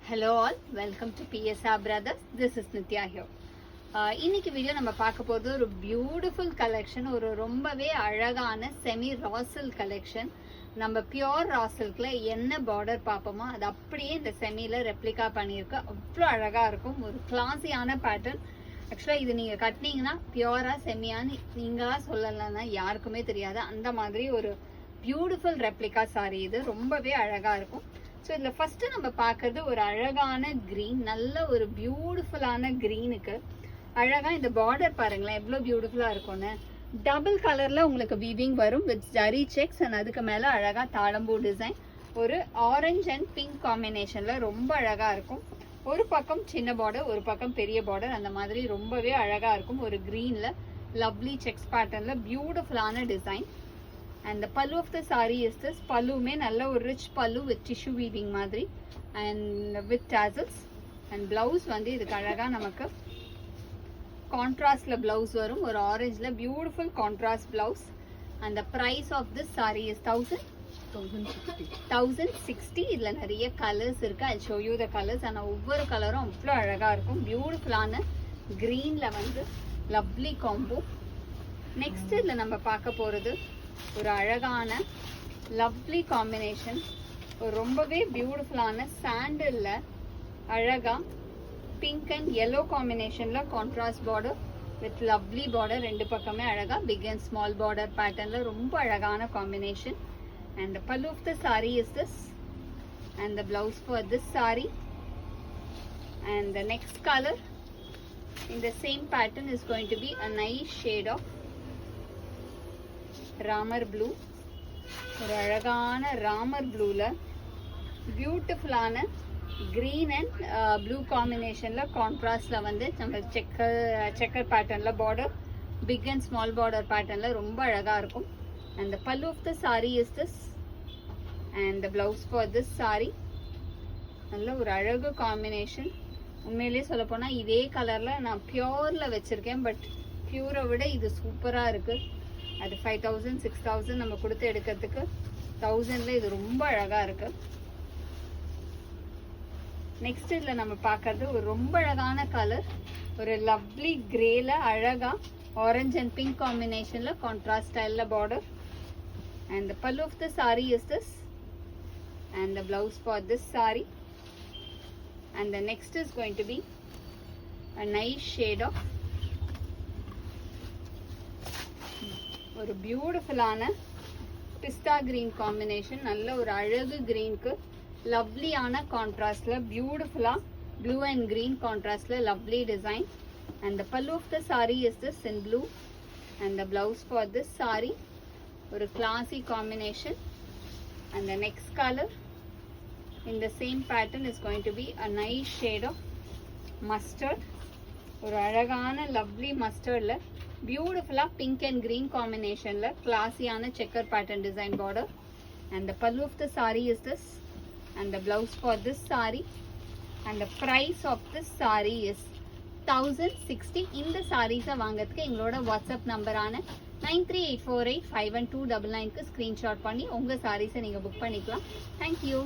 Hello all, welcome to PSR Brothers. This is Nitya here. இன்னைக்கு video நம்ம பார்க்க போகிறது ஒரு பியூட்டிஃபுல் கலெக்ஷன், ஒரு ரொம்பவே அழகான செமி ராசில் கலெக்ஷன். நம்ம பியோர் ராசில்கில் என்ன பார்டர் பார்ப்போமோ அது அப்படியே இந்த செமியில் ரெப்ளிகா பண்ணியிருக்கு. அவ்வளோ அழகாக இருக்கும், ஒரு கிளாஸியான பேட்டர்ன். ஆக்சுவலாக இது நீங்கள் கட்டினீங்கன்னா பியோராக செமியான்னு நீங்களாக சொல்லலைன்னா யாருக்குமே தெரியாது. அந்த மாதிரி ஒரு பியூட்டிஃபுல் ரெப்ளிகா சாரி இது, ரொம்பவே அழகாக இருக்கும். ஸோ இதில் ஃபஸ்ட்டு நம்ம பார்க்கறது ஒரு அழகான க்ரீன், நல்ல ஒரு பியூட்டிஃபுல்லான க்ரீனுக்கு அழகாக இந்த பார்டர் பாருங்களேன் எவ்வளோ பியூட்டிஃபுல்லாக இருக்கும்னு. டபுள் கலரில் உங்களுக்கு வீவிங் வரும் வித் ஜரி செக்ஸ் அண்ட் அதுக்கு மேலே அழகாக தாழம்பூ டிசைன். ஒரு ஆரஞ்ச் அண்ட் பிங்க் காம்பினேஷனில் ரொம்ப அழகாக இருக்கும். ஒரு பக்கம் சின்ன பார்டர், ஒரு பக்கம் பெரிய பார்டர், அந்த மாதிரி ரொம்பவே அழகாக இருக்கும். ஒரு க்ரீனில் லவ்லி செக்ஸ் பேட்டர்னில் பியூட்டிஃபுல்லான design. And the pallu of the saree is this. Pallu mein nalla or rich pallu with tissue weaving madri and with tassels. And blouse vandu idukku alaga namakku contrast la blouse varum, or orange la beautiful contrast blouse. And the price of this saree is 1060. idla nariya colors irukku. I'll show you the colors. and ovvoru colorum avlo alaga irukum. beautiful ana green la vandu lovely combo. next idla நம்ம பார்க்க போறது ஒரு அழகான lovely combination, ஒரு ரொம்பவே பியூட்டிஃபுல்லான சாண்டல்ல அழகா பிங்க் அண்ட் yellow காம்பினேஷன்ல contrast border with lovely border, ரெண்டு பக்கமே அழகா பிக் அண்ட் ஸ்மால் பார்டர் பேட்டர்ன்ல ரொம்ப அழகான combination. And the pallu of the saree is this and the blouse for this saree. And the next color in the same pattern is going to be a nice shade of Ramar blue. ஒரு அழகான ராமர் ப்ளூவில் பியூட்டிஃபுல்லான green and blue காம்பினேஷனில் கான்ட்ராஸ்டில் வந்து நம்ம checker பேட்டர்னில் border, big and small border பேட்டர்னில் ரொம்ப அழகாக இருக்கும். And the pallu of the sari is this and the blouse for this sari. நல்ல ஒரு அழகு காம்பினேஷன். உண்மையிலேயே சொல்லப்போனால் இதே கலரில் நான் பியோரில் வச்சுருக்கேன், பட் பியூரை விட இது சூப்பராக இருக்குது. அது 5000 6000 நம்ம கொடுத்து எடுக்கிறதுக்கு 1000ல இது ரொம்ப அழகாக இருக்குது. நெக்ஸ்ட் இதில் நம்ம பார்க்கறது ஒரு ரொம்ப அழகான கலர், ஒரு லவ்லி கிரேல அழகா ஆரஞ்ச் அண்ட் பிங்க் காம்பினேஷனில் கான்ட்ராஸ்ட் ஸ்டைலில் border. And the pallu of the sari is this and the blouse for this sari. And the next is going to be a nice shade of ஒரு பியூட்டிஃபுல்லான பிஸ்தா கிரீன் காம்பினேஷன். நல்ல ஒரு அழகு கிரீனுக்கு லவ்லியான கான்ட்ராஸ்டில் பியூட்டிஃபுல்லாக ப்ளூ அண்ட் கிரீன் கான்ட்ராஸ்டில் lovely design. And the pallu of the sari is this in blue and the blouse for this sari. ஒரு classy combination. And the next colour in the same pattern is going to be a nice shade of mustard. ஒரு அழகான lovely மஸ்டர்டில் பியூட்டிஃபுல்லாக pink and green காம்பினேஷனில் கிளாஸியான checker pattern design border. And the pallu of the sari is this and the blouse for this sari. And the price of this sari is 1060. இந்த சாரீஸை வாங்கிறதுக்கு எங்களோட WhatsApp நம்பரான 9384851299க்கு screenshot பண்ணி உங்கள் சாரீஸை நீங்கள் புக் பண்ணிக்கலாம். தேங்க்யூ.